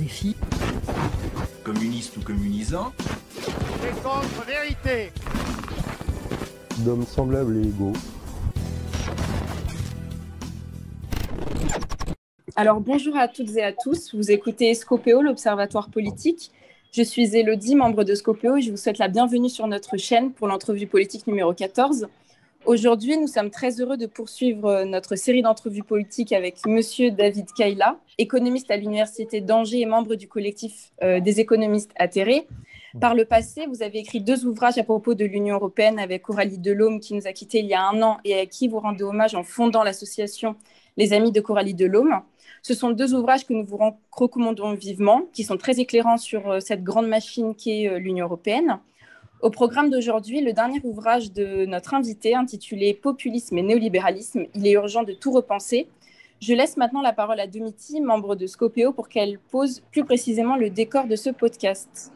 RFI. Communiste ou communisant. C'est contre-vérité. D'hommes semblables et égaux. Alors bonjour à toutes et à tous, vous écoutez Scopéo, l'Observatoire politique. Je suis Élodie, membre de Scopéo, et je vous souhaite la bienvenue sur notre chaîne pour l'entrevue politique numéro 14. Aujourd'hui, nous sommes très heureux de poursuivre notre série d'entrevues politiques avec Monsieur David Kayla, économiste à l'Université d'Angers et membre du collectif des économistes atterrés. Par le passé, vous avez écrit 2 ouvrages à propos de l'Union européenne avec Coralie Delhomme, qui nous a quittés il y a 1 an et à qui vous rendez hommage en fondant l'association Les Amis de Coralie Delhomme. Ce sont 2 ouvrages que nous vous recommandons vivement, qui sont très éclairants sur cette grande machine qu'est l'Union européenne. Au programme d'aujourd'hui, le dernier ouvrage de notre invité, intitulé « Populisme et néolibéralisme, il est urgent de tout repenser ». Je laisse maintenant la parole à Domiti, membre de Scopéo, pour qu'elle pose plus précisément le décor de ce podcast.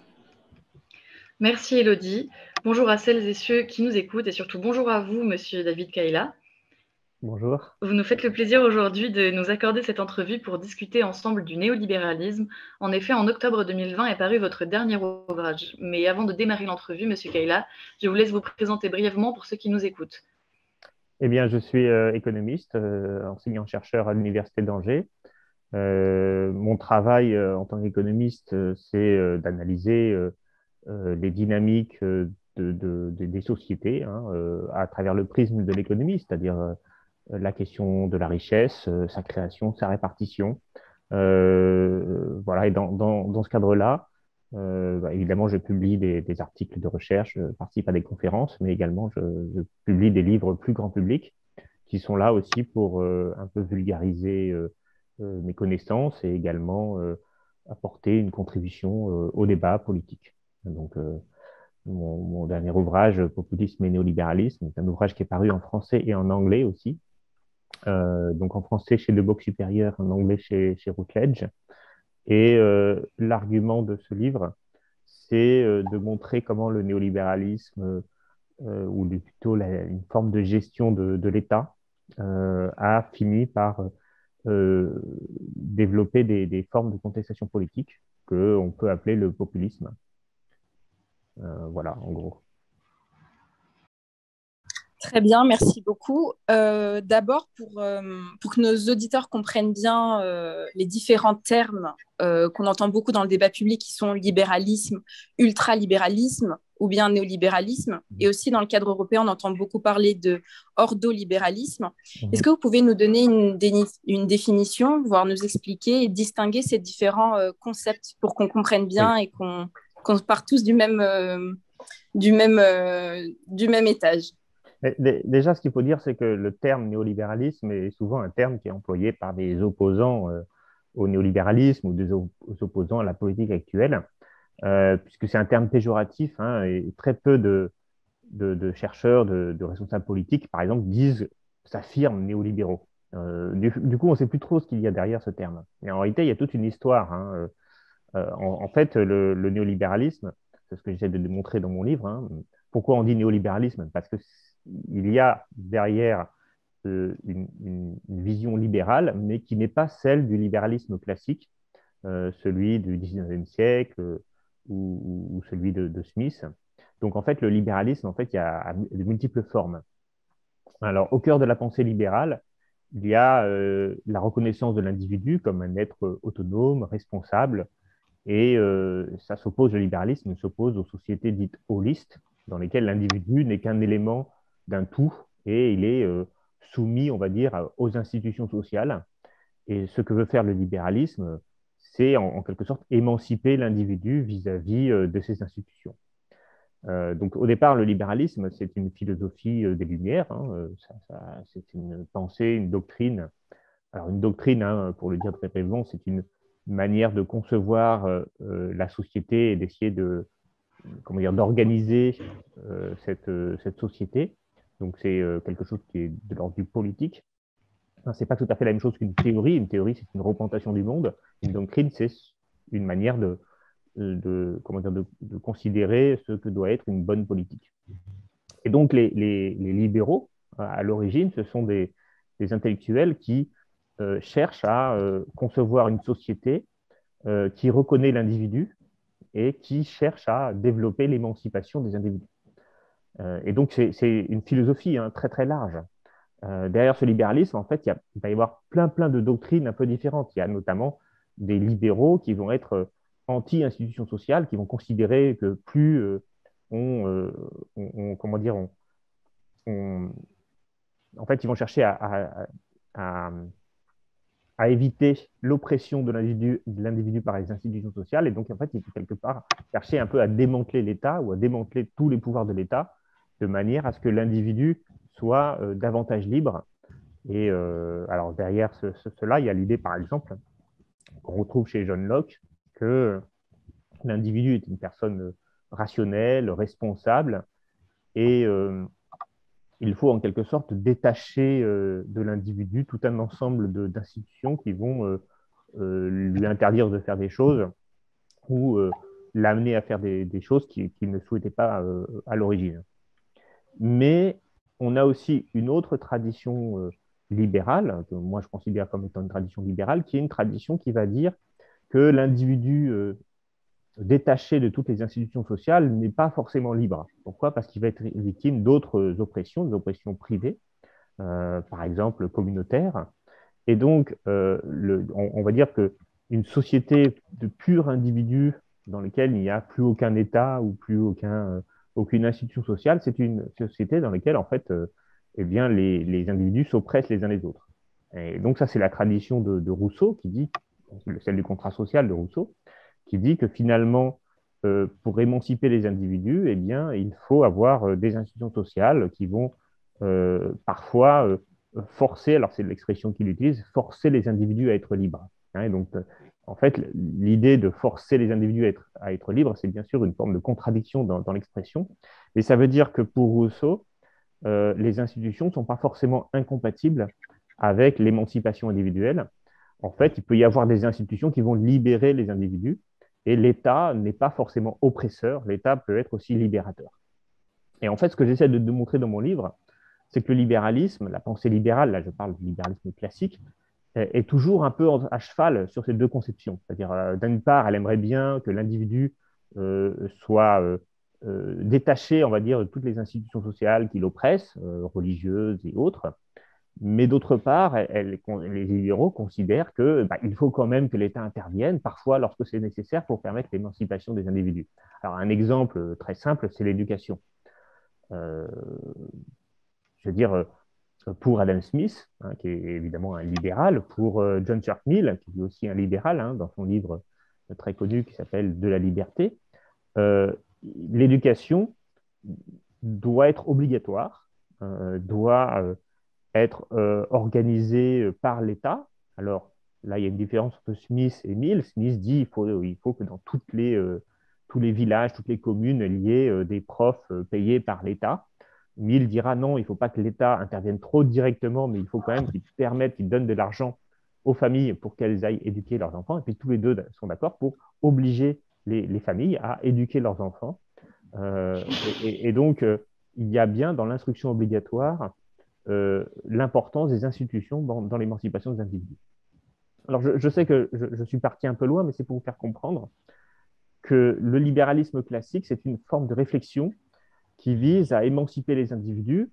Merci Élodie. Bonjour à celles et ceux qui nous écoutent et surtout bonjour à vous, Monsieur David Kayla. Bonjour. Vous nous faites le plaisir aujourd'hui de nous accorder cette entrevue pour discuter ensemble du néolibéralisme. En effet, en octobre 2020 est paru votre dernier ouvrage. Mais avant de démarrer l'entrevue, Monsieur Kayla, je vous laisse vous présenter brièvement pour ceux qui nous écoutent. Eh bien, je suis économiste, enseignant-chercheur à l'Université d'Angers. Mon travail en tant qu'économiste, c'est d'analyser les dynamiques des sociétés à travers le prisme de l'économie, c'est-à-dire la question de la richesse, sa création, sa répartition. Voilà, et dans ce cadre-là, évidemment, je publie des articles de recherche, je participe à des conférences, mais également je publie des livres plus grand public qui sont là aussi pour un peu vulgariser mes connaissances et également apporter une contribution au débat politique. Donc, mon dernier ouvrage, Populisme et néolibéralisme, est un ouvrage qui est paru en français et en anglais aussi. Donc en français chez Le Boc Supérieur, en anglais chez Routledge. Et l'argument de ce livre, c'est de montrer comment le néolibéralisme, ou plutôt une forme de gestion de l'État, a fini par développer des formes de contestation politique qu'on peut appeler le populisme. Voilà, en gros. Très bien, merci beaucoup. D'abord, pour que nos auditeurs comprennent bien les différents termes qu'on entend beaucoup dans le débat public, qui sont libéralisme, ultralibéralisme ou bien néolibéralisme. Et aussi, dans le cadre européen, on entend beaucoup parler de ordolibéralisme. Est-ce que vous pouvez nous donner une définition, voire nous expliquer et distinguer ces différents concepts pour qu'on comprenne bien et qu'on parte tous du même étage? Déjà, ce qu'il faut dire, c'est que le terme néolibéralisme est souvent un terme qui est employé par des opposants au néolibéralisme ou des opposants à la politique actuelle, puisque c'est un terme péjoratif, et très peu de chercheurs, de responsables politiques, par exemple, s'affirment néolibéraux. Du coup, on ne sait plus trop ce qu'il y a derrière ce terme. Et en réalité, il y a toute une histoire. En fait, le néolibéralisme, c'est ce que j'essaie de démontrer dans mon livre. Pourquoi on dit néolibéralisme? Parce que il y a derrière une vision libérale, mais qui n'est pas celle du libéralisme classique, celui du 19e siècle ou celui de Smith. Donc, en fait, le libéralisme, en fait, il y a de multiples formes. Alors, au cœur de la pensée libérale, il y a la reconnaissance de l'individu comme un être autonome, responsable, et ça s'oppose, le libéralisme s'oppose aux sociétés dites holistes, dans lesquelles l'individu n'est qu'un élément d'un tout et il est soumis, on va dire, aux institutions sociales. Et ce que veut faire le libéralisme, c'est en quelque sorte émanciper l'individu vis-à-vis de ces institutions. Donc au départ, le libéralisme, c'est une philosophie des Lumières, c'est une pensée, une doctrine. Alors une doctrine, pour le dire très brièvement, c'est une manière de concevoir la société et d'essayer d'organiser cette société. Donc, c'est quelque chose qui est de l'ordre du politique. C'est pas tout à fait la même chose qu'une théorie. Une théorie, c'est une représentation du monde. Une doctrine, c'est une manière de considérer ce que doit être une bonne politique. Et donc, les libéraux, à l'origine, ce sont des intellectuels qui cherchent à concevoir une société qui reconnaît l'individu et qui cherche à développer l'émancipation des individus. Et donc, c'est une philosophie très, très large. Derrière ce libéralisme, en fait, il va y avoir plein de doctrines un peu différentes. Il y a notamment des libéraux qui vont être anti-institutions sociales, qui vont considérer que plus comment dire, en fait, ils vont chercher à éviter l'oppression de l'individu par les institutions sociales. Et donc, en fait, il faut quelque part chercher un peu à démanteler l'État ou à démanteler tous les pouvoirs de l'État de manière à ce que l'individu soit davantage libre. Et alors, derrière cela, il y a l'idée, par exemple, qu'on retrouve chez John Locke, que l'individu est une personne rationnelle, responsable, et il faut en quelque sorte détacher de l'individu tout un ensemble d'institutions qui vont lui interdire de faire des choses ou l'amener à faire des choses qu'il ne souhaitait pas à l'origine. Mais on a aussi une autre tradition libérale, que moi je considère comme étant une tradition libérale, qui est une tradition qui va dire que l'individu détaché de toutes les institutions sociales n'est pas forcément libre. Pourquoi? Parce qu'il va être victime d'autres oppressions, des oppressions privées, par exemple communautaires. Et donc, on va dire qu'une société de purs individus dans laquelle il n'y a plus aucun État ou plus aucune institution sociale, c'est une société dans laquelle, en fait, eh bien, les individus s'oppressent les uns les autres. Et donc, ça, c'est la tradition de Rousseau qui dit, celle du contrat social de Rousseau, qui dit que finalement, pour émanciper les individus, eh bien, il faut avoir des institutions sociales qui vont parfois forcer, alors c'est l'expression qu'il utilise, forcer les individus à être libres. Et donc, en fait, l'idée de forcer les individus à être libres, c'est bien sûr une forme de contradiction dans l'expression. Et ça veut dire que pour Rousseau, les institutions ne sont pas forcément incompatibles avec l'émancipation individuelle. En fait, il peut y avoir des institutions qui vont libérer les individus et l'État n'est pas forcément oppresseur, l'État peut être aussi libérateur. Et en fait, ce que j'essaie de montrer dans mon livre, c'est que le libéralisme, la pensée libérale, là je parle du libéralisme classique, est toujours un peu à cheval sur ces deux conceptions. C'est-à-dire, d'une part, elle aimerait bien que l'individu soit détaché, on va dire, de toutes les institutions sociales qui l'oppressent, religieuses et autres. Mais d'autre part, les libéraux considèrent qu'il faut quand même que l'État intervienne, parfois lorsque c'est nécessaire, pour permettre l'émancipation des individus. Alors, un exemple très simple, c'est l'éducation. Je veux dire, pour Adam Smith, qui est évidemment un libéral, pour John Stuart Mill, qui est aussi un libéral, dans son livre très connu qui s'appelle De la liberté, l'éducation doit être obligatoire, doit être organisée par l'État. Alors là, il y a une différence entre Smith et Mill. Smith dit qu'il faut que dans tous les villages, toutes les communes, il y ait des profs payés par l'État. Mill dira non, il ne faut pas que l'État intervienne trop directement, mais il faut quand même qu'il donne de l'argent aux familles pour qu'elles aillent éduquer leurs enfants. Et puis tous les deux sont d'accord pour obliger les familles à éduquer leurs enfants. Et donc, il y a bien dans l'instruction obligatoire l'importance des institutions dans l'émancipation des individus. Alors, je sais que je suis parti un peu loin, mais c'est pour vous faire comprendre que le libéralisme classique, c'est une forme de réflexion qui vise à émanciper les individus.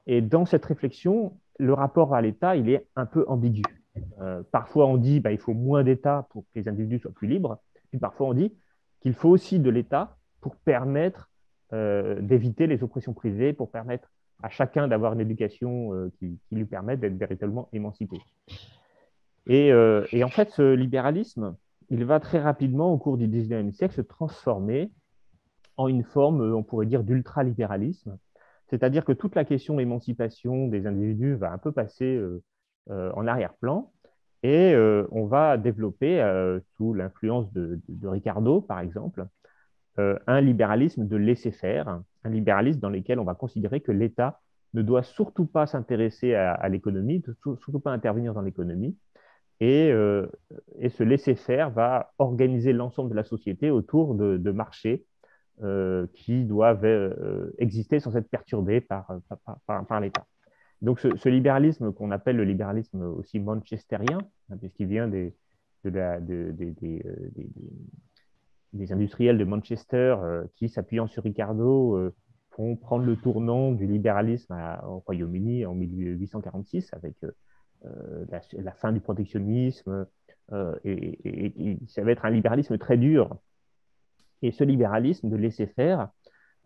Et dans cette réflexion, le rapport à l'État, il est un peu ambigu. Parfois, on dit qu'il faut moins d'État pour que les individus soient plus libres. Puis parfois, on dit qu'il faut aussi de l'État pour permettre d'éviter les oppressions privées, pour permettre à chacun d'avoir une éducation qui lui permette d'être véritablement émancipé. Et en fait, ce libéralisme, il va très rapidement, au cours du 19e siècle, se transformer en une forme, on pourrait dire, d'ultralibéralisme. C'est-à-dire que toute la question de l'émancipation des individus va un peu passer en arrière-plan et on va développer, sous l'influence de Ricardo, par exemple, un libéralisme de laisser-faire, un libéralisme dans lequel on va considérer que l'État ne doit surtout pas s'intéresser à l'économie, surtout pas intervenir dans l'économie, et ce laisser-faire va organiser l'ensemble de la société autour de marchés qui doivent exister sans être perturbés par l'État. Donc ce libéralisme qu'on appelle le libéralisme aussi manchestérien, puisqu'il vient des industriels de Manchester qui, s'appuyant sur Ricardo, font prendre le tournant du libéralisme au Royaume-Uni en 1846 avec la fin du protectionnisme. Et ça va être un libéralisme très dur. Et ce libéralisme de laisser-faire,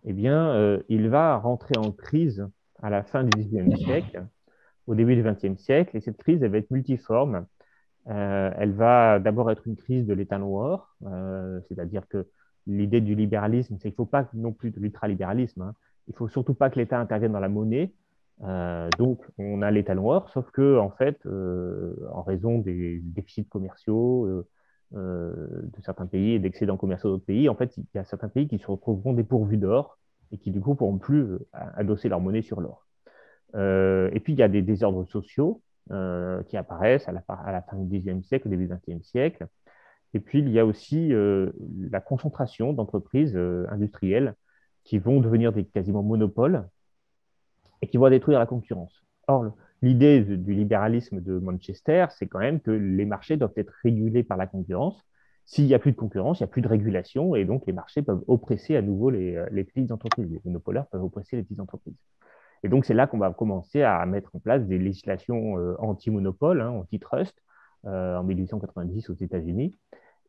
eh bien, il va rentrer en crise à la fin du XIXe siècle, au début du XXe siècle, et cette crise, elle va être multiforme. Elle va d'abord être une crise de l'État noir, c'est-à-dire que l'idée du libéralisme, c'est qu'il ne faut pas non plus de l'ultralibéralisme, hein. Il ne faut surtout pas que l'État intervienne dans la monnaie. Donc, on a l'État noir, sauf que, en fait, en raison des déficits commerciaux de certains pays et d'excédents commerciaux d'autres pays, en fait, il y a certains pays qui se retrouveront dépourvus d'or et qui, du coup, ne pourront plus adosser leur monnaie sur l'or. Et puis, il y a des désordres sociaux qui apparaissent à la fin du XIXe siècle, au début du XXe siècle. Et puis, il y a aussi la concentration d'entreprises industrielles qui vont devenir des quasiment monopoles et qui vont détruire la concurrence. Or, l'idée du libéralisme de Manchester, c'est quand même que les marchés doivent être régulés par la concurrence. S'il n'y a plus de concurrence, il n'y a plus de régulation, et donc les marchés peuvent oppresser à nouveau les petites entreprises. Les monopolaires peuvent oppresser les petites entreprises. Et donc, c'est là qu'on va commencer à mettre en place des législations anti-monopole, hein, anti-trust, en 1890 aux États-Unis.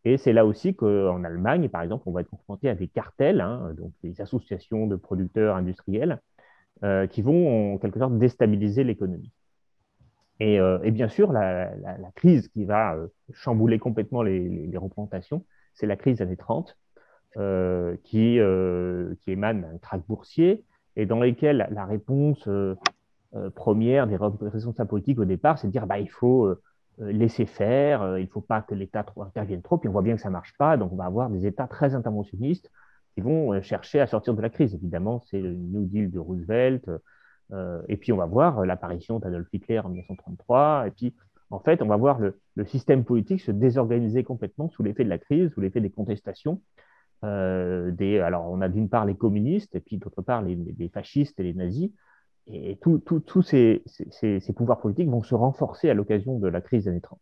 Et c'est là aussi qu'en Allemagne, par exemple, on va être confronté à des cartels, hein, donc des associations de producteurs industriels, qui vont en quelque sorte déstabiliser l'économie. Et bien sûr, la crise qui va chambouler complètement les représentations, c'est la crise des années 30, qui émane d'un krach boursier, et dans lesquelles la réponse première des responsables politiques au départ, c'est de dire bah, il faut laisser faire, il ne faut pas que l'État intervienne trop, puis on voit bien que ça ne marche pas, donc on va avoir des États très interventionnistes qui vont chercher à sortir de la crise. Évidemment, c'est le New Deal de Roosevelt, et puis on va voir l'apparition d'Adolf Hitler en 1933, et puis en fait, on va voir le système politique se désorganiser complètement sous l'effet de la crise, sous l'effet des contestations. Alors, on a d'une part les communistes, et puis d'autre part les fascistes et les nazis, et tous ces pouvoirs politiques vont se renforcer à l'occasion de la crise des années 30.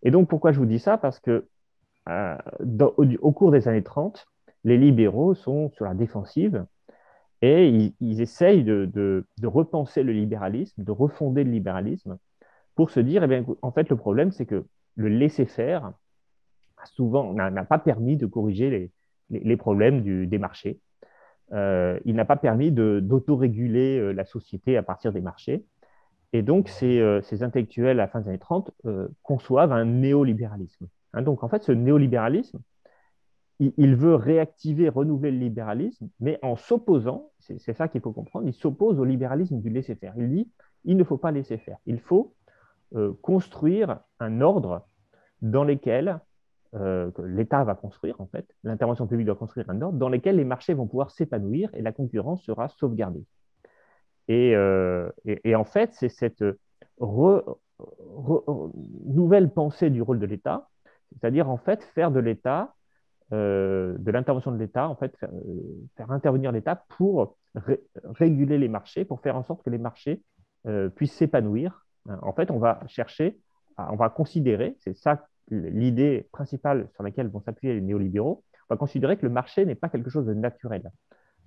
Et donc, pourquoi je vous dis ça? Parce que au cours des années 30, les libéraux sont sur la défensive et ils essayent de repenser le libéralisme, de refonder le libéralisme pour se dire, eh bien, en fait, le problème, c'est que le laisser-faire souvent n'a pas permis de corriger les problèmes des marchés. Il n'a pas permis d'autoréguler la société à partir des marchés. Et donc, ces intellectuels à la fin des années 30 conçoivent un néolibéralisme. Hein, donc, en fait, ce néolibéralisme, il veut réactiver, renouveler le libéralisme, mais en s'opposant, c'est ça qu'il faut comprendre, il s'oppose au libéralisme du laisser-faire. Il dit, il ne faut pas laisser faire. Il faut construire un ordre dans lequel que l'État va construire, en fait, l'intervention publique doit construire un ordre dans lequel les marchés vont pouvoir s'épanouir et la concurrence sera sauvegardée. Et en fait, c'est cette nouvelle pensée du rôle de l'État, c'est-à-dire en fait faire de l'État, de l'intervention de l'État, en fait, faire intervenir l'État pour réguler les marchés, pour faire en sorte que les marchés puissent s'épanouir. En fait, on va chercher, on va considérer, c'est ça l'idée principale sur laquelle vont s'appuyer les néolibéraux, on va considérer que le marché n'est pas quelque chose de naturel,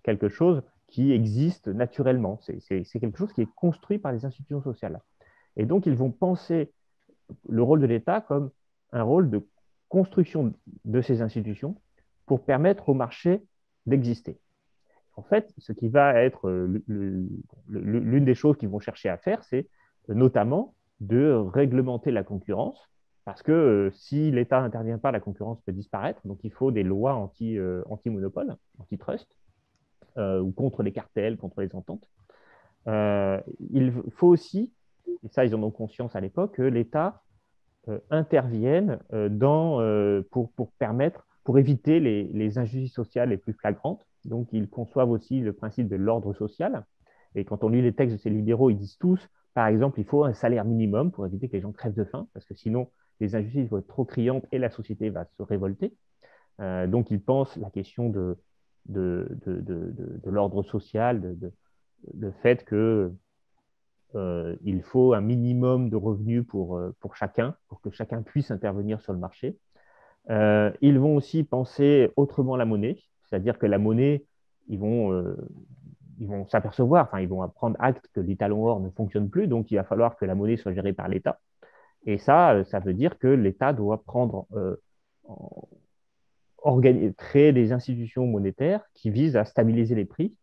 quelque chose qui existe naturellement. C'est quelque chose qui est construit par les institutions sociales. Et donc, ils vont penser le rôle de l'État comme un rôle de construction de ces institutions pour permettre au marché d'exister. En fait, ce qui va être l'une des choses qu'ils vont chercher à faire, c'est notamment de réglementer la concurrence, parce que si l'État n'intervient pas, la concurrence peut disparaître. Donc, il faut des lois anti-monopole, antitrust, ou contre les cartels, contre les ententes. Il faut aussi, et ça, ils en ont conscience à l'époque, que l'État intervienne pour éviter les injustices sociales les plus flagrantes. Donc, ils conçoivent aussi le principe de l'ordre social. Et quand on lit les textes de ces libéraux, ils disent tous, par exemple, il faut un salaire minimum pour éviter que les gens crèvent de faim, parce que sinon, les injustices vont être trop criantes et la société va se révolter. Donc, ils pensent la question de l'ordre social, le fait que il faut un minimum de revenus pour chacun, pour que chacun puisse intervenir sur le marché. Ils vont aussi penser autrement la monnaie, c'est-à-dire que la monnaie, ils vont s'apercevoir, enfin, ils vont prendre acte que les talons or ne fonctionnent plus, donc il va falloir que la monnaie soit gérée par l'État. Et ça veut dire que l'État doit créer des institutions monétaires qui visent à stabiliser les prix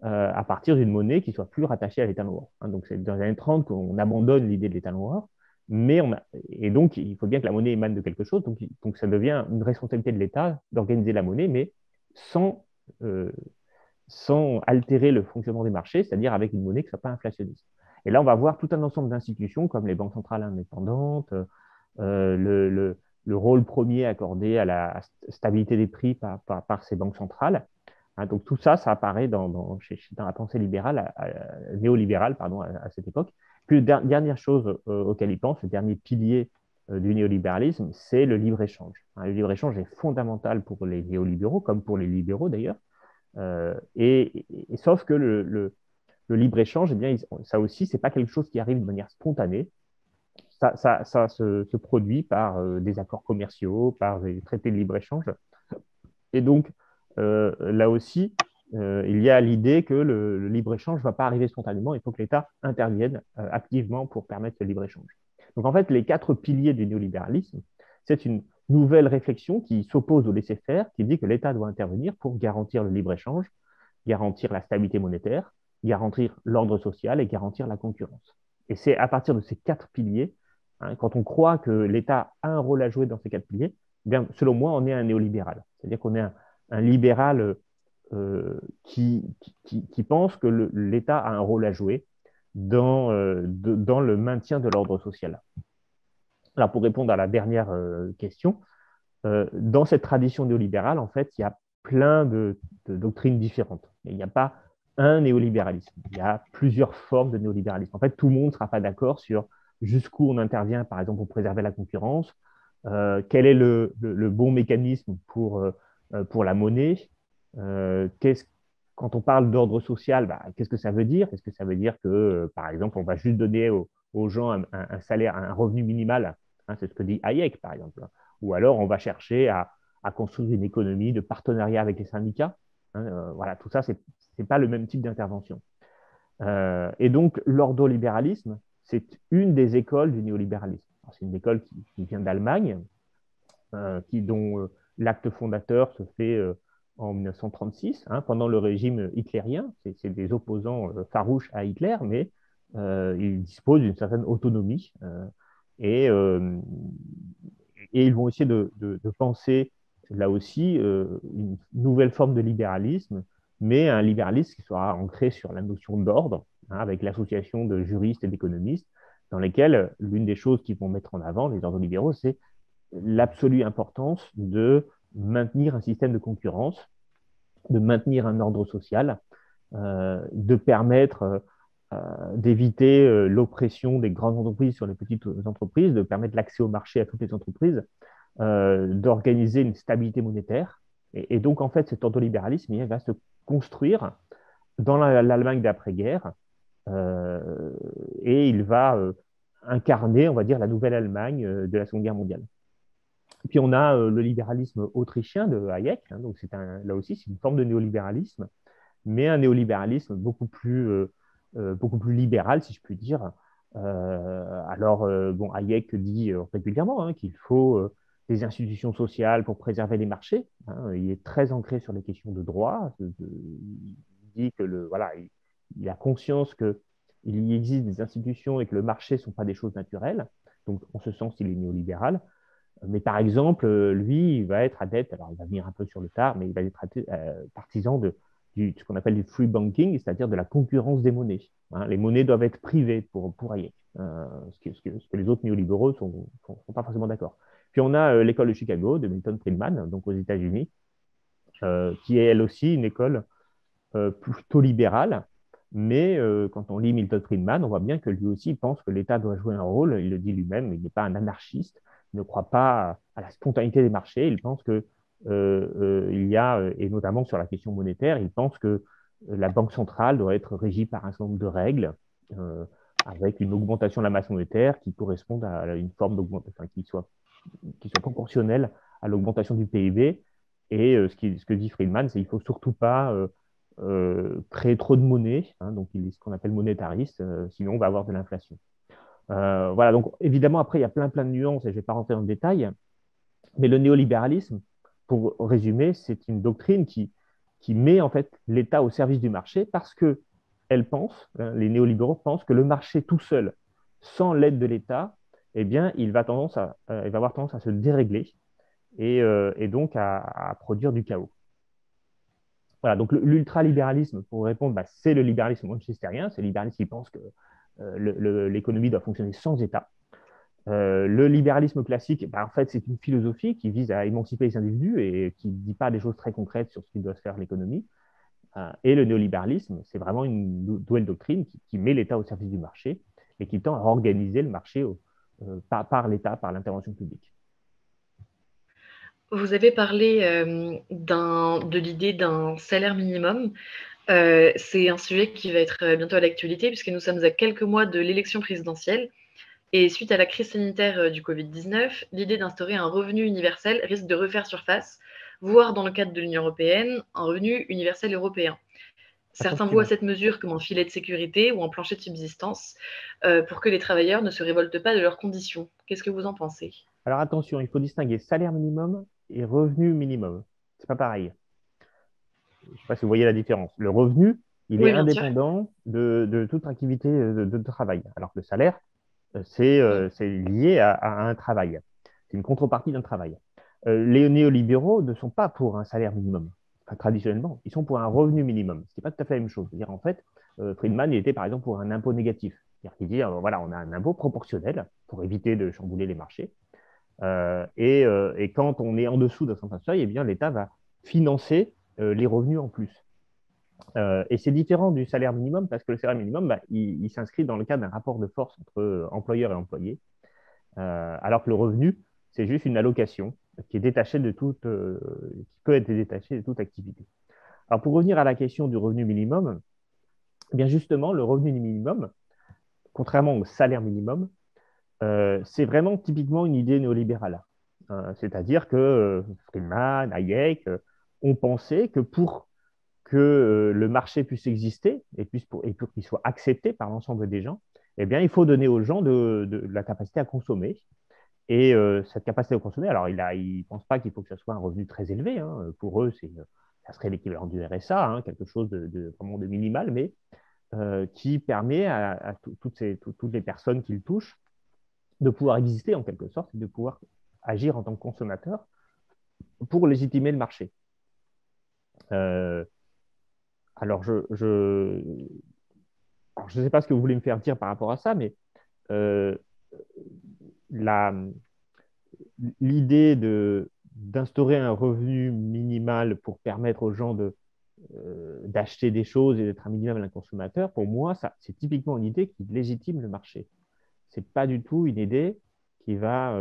à partir d'une monnaie qui soit plus rattachée à l'état noir. Hein, donc, c'est dans les années 30 qu'on abandonne l'idée de l'état noir, et donc il faut bien que la monnaie émane de quelque chose, donc ça devient une responsabilité de l'État d'organiser la monnaie, mais sans, euh, sans altérer le fonctionnement des marchés, c'est-à-dire avec une monnaie qui ne soit pas inflationniste. Et là, on va voir tout un ensemble d'institutions comme les banques centrales indépendantes, le rôle premier accordé à la stabilité des prix par ces banques centrales. Hein, donc tout ça, ça apparaît dans la pensée libérale, néolibérale pardon, à cette époque. Puis dernière chose auquel il pense, le dernier pilier du néolibéralisme, c'est le libre-échange. Hein, le libre-échange est fondamental pour les néolibéraux, comme pour les libéraux d'ailleurs. Sauf que le libre-échange, eh bien, ça aussi, ce n'est pas quelque chose qui arrive de manière spontanée. Ça se produit par des accords commerciaux, par des traités de libre-échange. Et donc, là aussi, il y a l'idée que le libre-échange ne va pas arriver spontanément, il faut que l'État intervienne activement pour permettre le libre-échange. Donc, en fait, les 4 piliers du néolibéralisme, c'est une nouvelle réflexion qui s'oppose au laisser-faire, qui dit que l'État doit intervenir pour garantir le libre-échange, garantir la stabilité monétaire, garantir l'ordre social et garantir la concurrence. Et c'est à partir de ces 4 piliers, hein, quand on croit que l'État a un rôle à jouer dans ces 4 piliers, eh bien, selon moi, on est un néolibéral. C'est-à-dire qu'on est un libéral qui pense que l'État a un rôle à jouer dans le maintien de l'ordre social. Alors, pour répondre à la dernière question, dans cette tradition néolibérale, en fait, il y a plein de doctrines différentes. Il n'y a pas un néolibéralisme. Il y a plusieurs formes de néolibéralisme. En fait, tout le monde ne sera pas d'accord sur jusqu'où on intervient, par exemple, pour préserver la concurrence, quel est le bon mécanisme pour la monnaie. Quand on parle d'ordre social, qu'est-ce que ça veut dire? Est-ce que ça veut dire que, par exemple, on va juste donner aux gens un salaire, un revenu minimal, hein, c'est ce que dit Hayek, par exemple. Ou alors, on va chercher à construire une économie de partenariat avec les syndicats. Hein, voilà, tout ça, ce n'est pas le même type d'intervention. Et donc, l'ordolibéralisme, c'est une des écoles du néolibéralisme. C'est une école qui vient d'Allemagne, dont l'acte fondateur se fait en 1936, hein, pendant le régime hitlérien. C'est des opposants farouches à Hitler, mais ils disposent d'une certaine autonomie. Et ils vont essayer de penser, là aussi, une nouvelle forme de libéralisme, mais un libéralisme qui sera ancré sur la notion d'ordre, hein, avec l'association de juristes et d'économistes, dans lesquels l'une des choses qu'ils vont mettre en avant, les ordres libéraux, c'est l'absolue importance de maintenir un système de concurrence, de maintenir un ordre social, de permettre d'éviter l'oppression des grandes entreprises sur les petites entreprises, de permettre l'accès au marché à toutes les entreprises, d'organiser une stabilité monétaire. Et donc, en fait, cet ordolibéralisme, il va se construire dans l'Allemagne d'après-guerre et il va incarner, on va dire, la nouvelle Allemagne de la Seconde Guerre mondiale. Puis on a le libéralisme autrichien de Hayek, hein, donc là aussi c'est une forme de néolibéralisme, mais un néolibéralisme beaucoup plus libéral, si je puis dire. Bon, Hayek dit régulièrement, hein, qu'il faut des institutions sociales pour préserver les marchés. Hein, il est très ancré sur les questions de droit. Il dit que il a conscience qu'il existe des institutions et que le marché ne sont pas des choses naturelles. Donc, en ce sens, il est néolibéral. Mais par exemple, lui, il va être adepte, alors il va venir un peu sur le tard, mais il va être partisan de ce qu'on appelle du free banking, c'est-à-dire de la concurrence des monnaies. Hein, les monnaies doivent être privées pour Hayek, ce que les autres néolibéraux ne sont pas forcément d'accord. Puis on a l'école de Chicago de Milton Friedman, donc aux États-Unis, qui est elle aussi une école plutôt libérale. Mais quand on lit Milton Friedman, on voit bien que lui aussi pense que l'État doit jouer un rôle. Il le dit lui-même, il n'est pas un anarchiste, il ne croit pas à la spontanéité des marchés. Il pense que il y a, et notamment sur la question monétaire, il pense que la Banque centrale doit être régie par un certain nombre de règles avec une augmentation de la masse monétaire qui corresponde à une forme d'augmentation, enfin, qui soit proportionnelle à l'augmentation du PIB. Et ce que dit Friedman, c'est qu'il ne faut surtout pas créer trop de monnaie, hein, donc il est ce qu'on appelle monétariste, sinon on va avoir de l'inflation. Voilà, donc évidemment, après, il y a plein de nuances et je ne vais pas rentrer dans le détail, mais le néolibéralisme, pour résumer, c'est une doctrine qui met en fait l'État au service du marché parce que elle pense, les néolibéraux pensent que le marché tout seul, sans l'aide de l'État, eh bien, il va avoir tendance à se dérégler et donc à produire du chaos. Voilà, donc l'ultralibéralisme, pour répondre, bah, c'est le libéralisme manchestérien, c'est le libéralisme qui pense que l'économie doit fonctionner sans État. Le libéralisme classique, bah, en fait, c'est une philosophie qui vise à émanciper les individus et qui ne dit pas des choses très concrètes sur ce qui doit se faire l'économie. Et le néolibéralisme, c'est vraiment une nouvelle doctrine qui met l'État au service du marché et qui tend à organiser le marché par l'État, par l'intervention publique. Vous avez parlé de l'idée d'un salaire minimum. C'est un sujet qui va être bientôt à l'actualité puisque nous sommes à quelques mois de l'élection présidentielle. Et suite à la crise sanitaire du Covid-19, l'idée d'instaurer un revenu universel risque de refaire surface, voire dans le cadre de l'Union européenne, un revenu universel européen. Certains voient cette mesure comme un filet de sécurité ou un plancher de subsistance pour que les travailleurs ne se révoltent pas de leurs conditions. Qu'est-ce que vous en pensez? Alors attention, il faut distinguer salaire minimum et revenu minimum. Ce n'est pas pareil. Je ne sais pas si vous voyez la différence. Le revenu, il est indépendant de toute activité de travail, alors que le salaire, c'est lié à un travail. C'est une contrepartie d'un travail. Les néolibéraux ne sont pas pour un salaire minimum. Enfin, traditionnellement, ils sont pour un revenu minimum, ce qui n'est pas tout à fait la même chose. C'est-à-dire, en fait, Friedman il était par exemple pour un impôt négatif. C'est-à-dire qu'il dit, voilà, on a un impôt proportionnel pour éviter de chambouler les marchés. Et quand on est en dessous d'un certain seuil, eh bien, l'État va financer les revenus en plus. Et c'est différent du salaire minimum parce que le salaire minimum, bah, il s'inscrit dans le cadre d'un rapport de force entre employeur et employé, alors que le revenu, c'est juste une allocation qui est détachée qui peut être détachée de toute activité. Alors pour revenir à la question du revenu minimum, eh bien justement, le revenu minimum, contrairement au salaire minimum, c'est vraiment typiquement une idée néolibérale. C'est-à-dire que Friedman, Hayek ont pensé que pour que le marché puisse exister et pour qu'il soit accepté par l'ensemble des gens, eh bien, il faut donner aux gens de la capacité à consommer. Et cette capacité à consommer, alors ils ne pensent pas qu'il faut que ce soit un revenu très élevé. Hein. Pour eux, ça serait l'équivalent du RSA, hein, quelque chose vraiment de minimal, mais qui permet à toutes les personnes qui le touchent de pouvoir exister en quelque sorte et de pouvoir agir en tant que consommateur pour légitimer le marché. Alors, je ne sais pas ce que vous voulez me faire dire par rapport à ça, mais l'idée d'instaurer un revenu minimal pour permettre aux gens d'acheter des choses et d'être un minimum un consommateur, pour moi, c'est typiquement une idée qui légitime le marché. Ce n'est pas du tout une idée qui va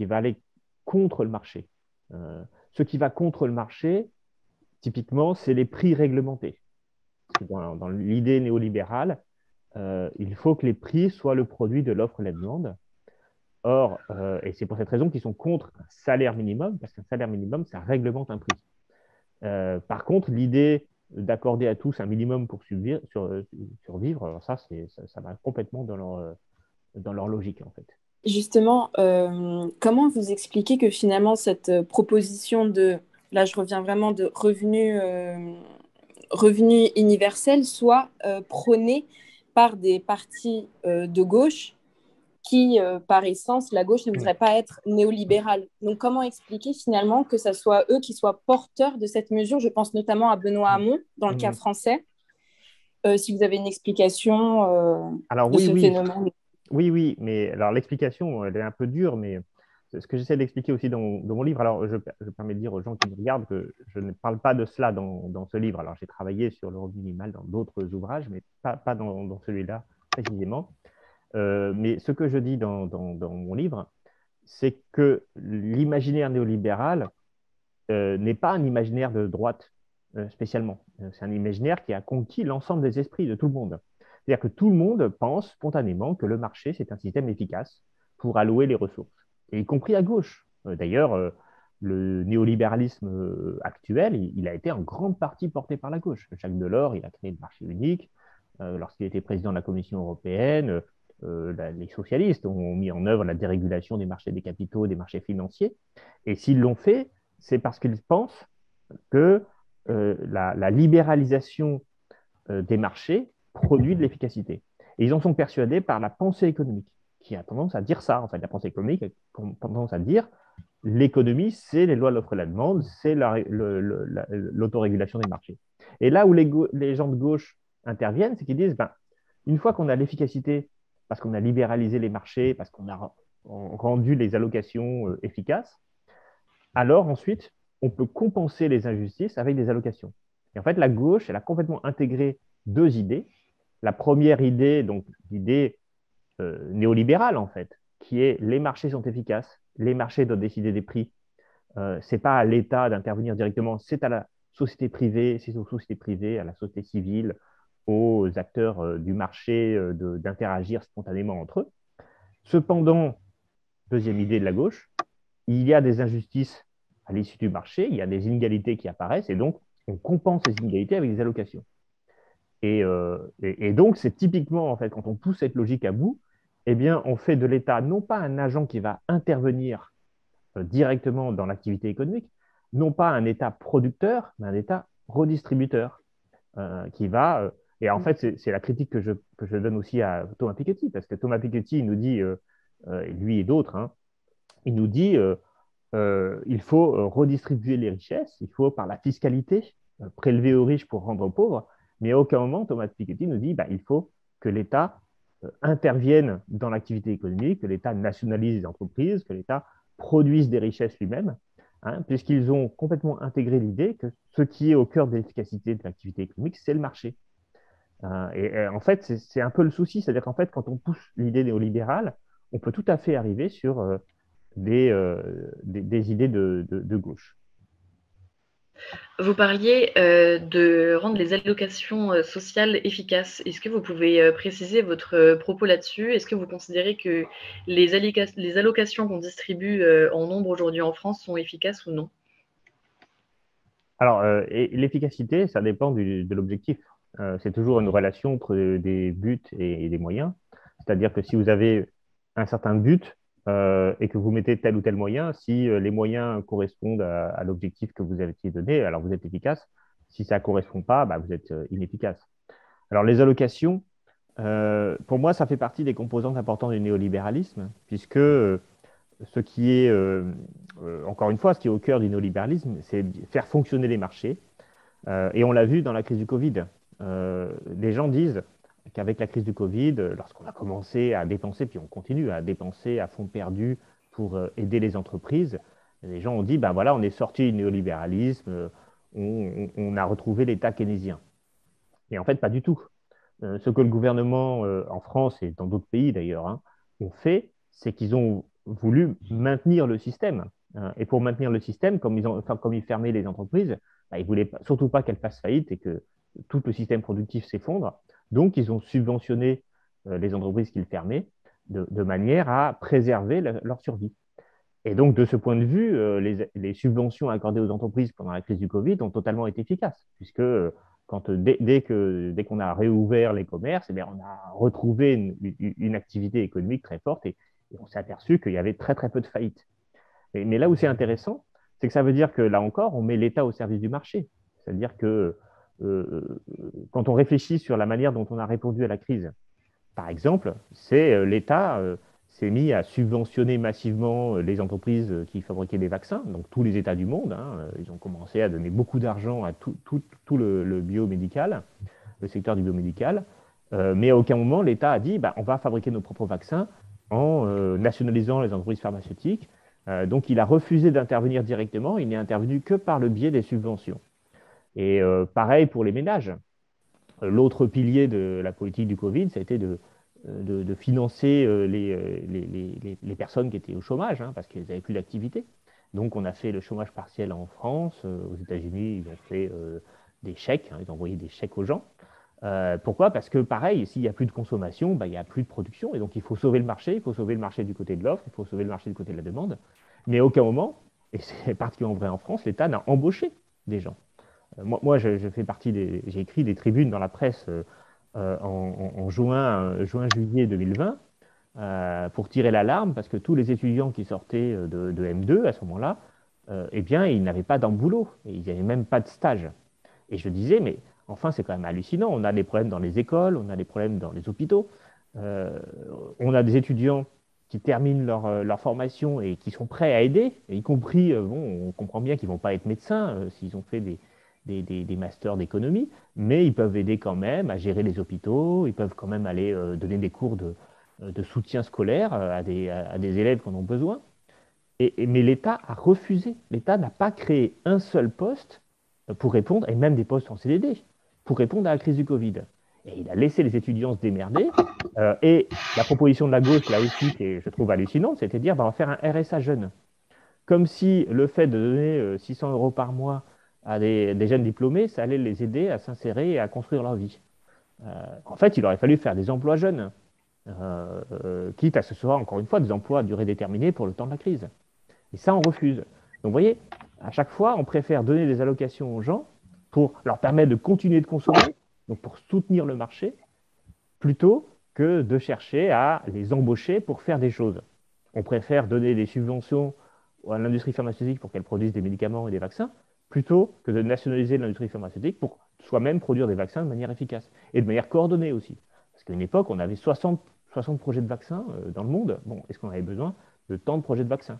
aller contre le marché. Ce qui va contre le marché, typiquement, c'est les prix réglementés. Dans l'idée néolibérale, il faut que les prix soient le produit de l'offre et de la demande. Or, et c'est pour cette raison qu'ils sont contre un salaire minimum, parce qu'un salaire minimum, ça réglemente un prix. Par contre, l'idée d'accorder à tous un minimum pour survivre, alors ça va complètement dans leur logique, en fait. Justement, comment vous expliquez que finalement cette proposition là je reviens vraiment de revenu universel soit prônée par des partis de gauche qui, par essence, la gauche ne voudrait pas être néolibérale. Donc, comment expliquer finalement que ce soit eux qui soient porteurs de cette mesure? Je pense notamment à Benoît Hamon, dans le cas français. Si vous avez une explication de ce phénomène. Oui, mais alors l'explication, elle est un peu dure, mais ce que j'essaie d'expliquer aussi dans mon livre, alors je permets de dire aux gens qui me regardent que je ne parle pas de cela dans ce livre. Alors, j'ai travaillé sur le revenu minimal dans d'autres ouvrages, mais pas dans celui-là précisément. Mais ce que je dis dans mon livre, c'est que l'imaginaire néolibéral n'est pas un imaginaire de droite spécialement. C'est un imaginaire qui a conquis l'ensemble des esprits de tout le monde. C'est-à-dire que tout le monde pense spontanément que le marché, c'est un système efficace pour allouer les ressources, et y compris à gauche. D'ailleurs, le néolibéralisme actuel, il a été en grande partie porté par la gauche. Jacques Delors, il a créé le marché unique. Lorsqu'il était président de la Commission européenne, les socialistes ont mis en œuvre la dérégulation des marchés des capitaux, des marchés financiers. Et s'ils l'ont fait, c'est parce qu'ils pensent que la libéralisation des marchés produit de l'efficacité. Et ils en sont persuadés par la pensée économique, qui a tendance à dire ça. En fait, la pensée économique a tendance à dire l'économie, c'est les lois de l'offre et la demande, c'est l'autorégulation des marchés. Et là où les gens de gauche interviennent, c'est qu'ils disent, ben, une fois qu'on a l'efficacité, parce qu'on a libéralisé les marchés, parce qu'on a rendu les allocations efficaces, alors ensuite, on peut compenser les injustices avec des allocations. Et en fait, la gauche, elle a complètement intégré deux idées. La première idée, donc l'idée néolibérale, en fait, qui est les marchés sont efficaces, les marchés doivent décider des prix. Ce n'est pas à l'État d'intervenir directement, c'est à la société privée, c'est aux sociétés privées, à la société civile, aux acteurs du marché d'interagir spontanément entre eux. Cependant, deuxième idée de la gauche, il y a des injustices à l'issue du marché, il y a des inégalités qui apparaissent, et donc on compense ces inégalités avec des allocations. Et donc, c'est typiquement, en fait, quand on pousse cette logique à bout, eh bien, on fait de l'État non pas un agent qui va intervenir directement dans l'activité économique, non pas un État producteur, mais un État redistributeur qui va. Et en fait, c'est la critique que je donne aussi à Thomas Piketty, parce que Thomas Piketty, il nous dit, lui et d'autres, hein, il nous dit il faut redistribuer les richesses, il faut par la fiscalité prélever aux riches pour rendre aux pauvres, mais à aucun moment, Thomas Piketty nous dit il faut que l'État intervienne dans l'activité économique, que l'État nationalise les entreprises, que l'État produise des richesses lui-même, hein, puisqu'ils ont complètement intégré l'idée que ce qui est au cœur de l'efficacité de l'activité économique, c'est le marché. Et en fait, c'est un peu le souci, c'est-à-dire qu'en fait, quand on pousse l'idée néolibérale, on peut tout à fait arriver sur des idées de gauche. Vous parliez de rendre les allocations sociales efficaces. Est-ce que vous pouvez préciser votre propos là-dessus? Est-ce que vous considérez que les allocations qu'on distribue en nombre aujourd'hui en France sont efficaces ou non? Alors, l'efficacité, ça dépend de l'objectif. C'est toujours une relation entre des buts et des moyens. C'est-à-dire que si vous avez un certain but et que vous mettez tel ou tel moyen, si les moyens correspondent à l'objectif que vous avez donné, alors vous êtes efficace. Si ça ne correspond pas, vous êtes inefficace. Alors, les allocations, pour moi, ça fait partie des composantes importantes du néolibéralisme, puisque ce qui est, encore une fois, ce qui est au cœur du néolibéralisme, c'est faire fonctionner les marchés. Et on l'a vu dans la crise du Covid. Les gens disent qu'avec la crise du Covid, lorsqu'on a commencé à dépenser, puis on continue à dépenser à fonds perdus pour aider les entreprises, les gens ont dit, ben voilà, on est sorti du néolibéralisme, on a retrouvé l'État keynésien. Et en fait, pas du tout. Ce que le gouvernement en France et dans d'autres pays d'ailleurs ont fait, c'est qu'ils ont voulu maintenir le système. Et pour maintenir le système, comme ils fermaient les entreprises, ils ne voulaient surtout pas qu'elles fassent faillite et que tout le système productif s'effondre. Donc, ils ont subventionné les entreprises qu'ils fermaient de manière à préserver leur survie. Et donc, de ce point de vue, les subventions accordées aux entreprises pendant la crise du Covid ont totalement été efficaces, puisque dès qu'on a réouvert les commerces, on a retrouvé une activité économique très forte et on s'est aperçu qu'il y avait très, très peu de faillites. Mais là où c'est intéressant, c'est que ça veut dire que là encore, on met l'État au service du marché. C'est-à-dire que quand on réfléchit sur la manière dont on a répondu à la crise, par exemple, c'est l'État s'est mis à subventionner massivement les entreprises qui fabriquaient des vaccins, donc tous les États du monde. Ils ont commencé à donner beaucoup d'argent à tout le biomédical, le secteur du biomédical, mais à aucun moment l'État a dit on va fabriquer nos propres vaccins en nationalisant les entreprises pharmaceutiques. Donc il a refusé d'intervenir directement, il n'est intervenu que par le biais des subventions. Et pareil pour les ménages. L'autre pilier de la politique du Covid, ça a été de financer les personnes qui étaient au chômage, parce qu'elles n'avaient plus d'activité. Donc, on a fait le chômage partiel en France. Aux États-Unis, ils ont fait des chèques, ils ont envoyé des chèques aux gens. Pourquoi? Parce que pareil, s'il n'y a plus de consommation, il n'y a plus de production. Et donc, il faut sauver le marché. Il faut sauver le marché du côté de l'offre. Il faut sauver le marché du côté de la demande. Mais à aucun moment, et c'est particulièrement vrai en France, l'État n'a embauché des gens. Moi, je fais partie j'ai écrit des tribunes dans la presse en juin-juillet 2020 pour tirer l'alarme parce que tous les étudiants qui sortaient de M2 à ce moment-là, eh bien, ils n'avaient pas boulot et ils n'avaient même pas de stage. Et je disais, mais enfin, c'est quand même hallucinant. On a des problèmes dans les écoles, on a des problèmes dans les hôpitaux. On a des étudiants qui terminent leur formation et qui sont prêts à aider, y compris, bon, on comprend bien qu'ils ne vont pas être médecins s'ils ont fait des masters d'économie, mais ils peuvent aider quand même à gérer les hôpitaux, ils peuvent quand même aller donner des cours de soutien scolaire à des élèves qui en ont besoin. Mais l'État a refusé. L'État n'a pas créé un seul poste pour répondre, et même des postes en CDD, pour répondre à la crise du Covid. Et il a laissé les étudiants se démerder. Et la proposition de la gauche, là aussi, que je trouve hallucinante, c'était de dire on va faire un RSA jeune. Comme si le fait de donner 600 € par mois à des jeunes diplômés, ça allait les aider à s'insérer et à construire leur vie. En fait, il aurait fallu faire des emplois jeunes, quitte à ce soit, encore une fois, des emplois à durée déterminée pour le temps de la crise. Et ça, on refuse. Donc, vous voyez, à chaque fois, on préfère donner des allocations aux gens pour leur permettre de continuer de consommer, donc pour soutenir le marché, plutôt que de chercher à les embaucher pour faire des choses. On préfère donner des subventions à l'industrie pharmaceutique pour qu'elle produise des médicaments et des vaccins, plutôt que de nationaliser l'industrie pharmaceutique pour soi-même produire des vaccins de manière efficace et de manière coordonnée aussi. Parce qu'à une époque, on avait 60 projets de vaccins dans le monde. Bon, est-ce qu'on avait besoin de tant de projets de vaccins?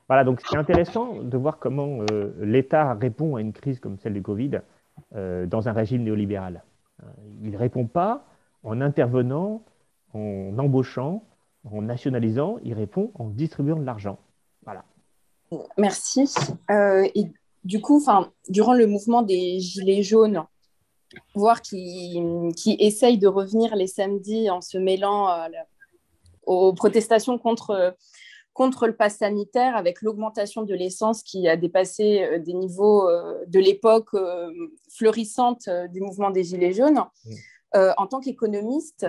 Voilà, donc c'est intéressant de voir comment l'État répond à une crise comme celle du Covid dans un régime néolibéral. Il ne répond pas en intervenant, en embauchant, en nationalisant, il répond en distribuant de l'argent. Voilà. Merci. Et du coup, durant le mouvement des Gilets jaunes, voir qui essayent de revenir les samedis en se mêlant aux protestations contre le pass sanitaire, avec l'augmentation de l'essence qui a dépassé des niveaux de l'époque florissante du mouvement des Gilets jaunes. En tant qu'économiste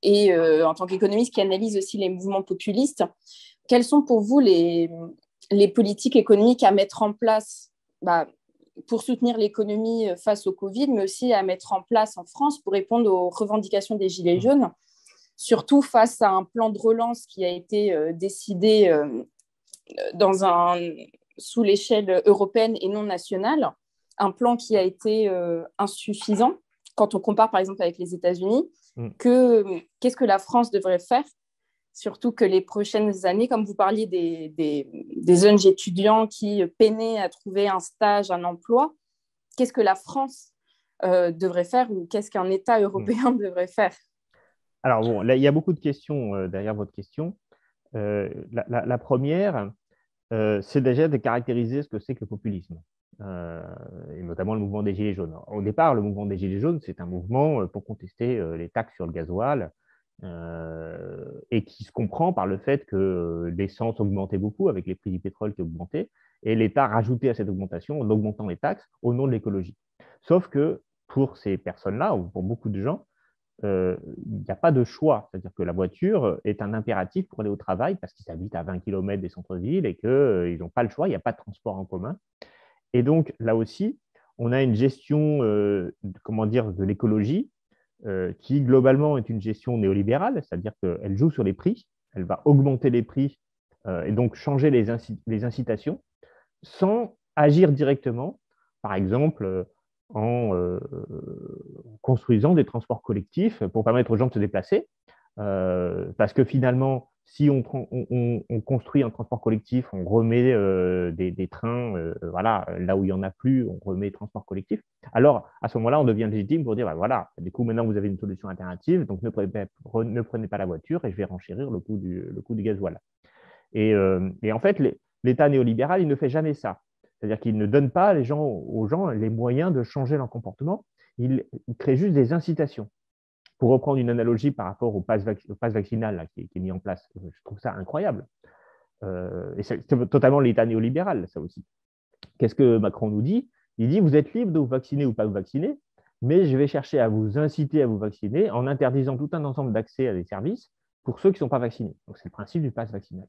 et en tant qu'économiste qui analyse aussi les mouvements populistes, quelles sont pour vous les politiques économiques à mettre en place pour soutenir l'économie face au Covid, mais aussi à mettre en place en France pour répondre aux revendications des Gilets jaunes, surtout face à un plan de relance qui a été décidé sous l'échelle européenne et non nationale, un plan qui a été insuffisant quand on compare par exemple avec les États-Unis. Qu'est-ce que la France devrait faire? Surtout que les prochaines années, comme vous parliez des jeunes étudiants qui peinaient à trouver un stage, un emploi, qu'est-ce que la France devrait faire ou qu'est-ce qu'un État européen devrait faire? Alors bon, là, il y a beaucoup de questions derrière votre question. La première, c'est déjà de caractériser ce que c'est que le populisme, et notamment le mouvement des Gilets jaunes. Au départ, le mouvement des Gilets jaunes, c'est un mouvement pour contester les taxes sur le gasoil, et qui se comprend par le fait que l'essence augmentait beaucoup avec les prix du pétrole qui augmentaient, et l'État rajoutait à cette augmentation en augmentant les taxes au nom de l'écologie. Sauf que pour ces personnes-là, ou pour beaucoup de gens, il n'y a pas de choix. C'est-à-dire que la voiture est un impératif pour aller au travail parce qu'ils habitent à 20 km des centres-villes et qu'ils n'ont pas le choix, il n'y a pas de transport en commun. Et donc, là aussi, on a une gestion de l'écologie qui, globalement, est une gestion néolibérale, c'est-à-dire qu'elle joue sur les prix, elle va augmenter les prix et donc changer les incitations sans agir directement, par exemple en construisant des transports collectifs pour permettre aux gens de se déplacer. Parce que finalement, si on construit un transport collectif, on remet des trains, voilà, là où il n'y en a plus, on remet les transports collectifs. Alors, à ce moment-là, on devient légitime pour dire, voilà, du coup, maintenant, vous avez une solution alternative, donc ne prenez pas la voiture et je vais renchérir le coût du gasoil. Et en fait, l'État néolibéral, il ne fait jamais ça. C'est-à-dire qu'il ne donne pas aux gens les moyens de changer leur comportement. Il crée juste des incitations. Pour reprendre une analogie par rapport au pass vaccinal là, qui est mis en place, je trouve ça incroyable. Et c'est totalement l'État néolibéral, ça aussi. Qu'est-ce que Macron nous dit? Il dit, vous êtes libre de vous vacciner ou pas vous vacciner, mais je vais chercher à vous inciter à vous vacciner en interdisant tout un ensemble d'accès à des services pour ceux qui ne sont pas vaccinés. Donc, c'est le principe du pass vaccinal.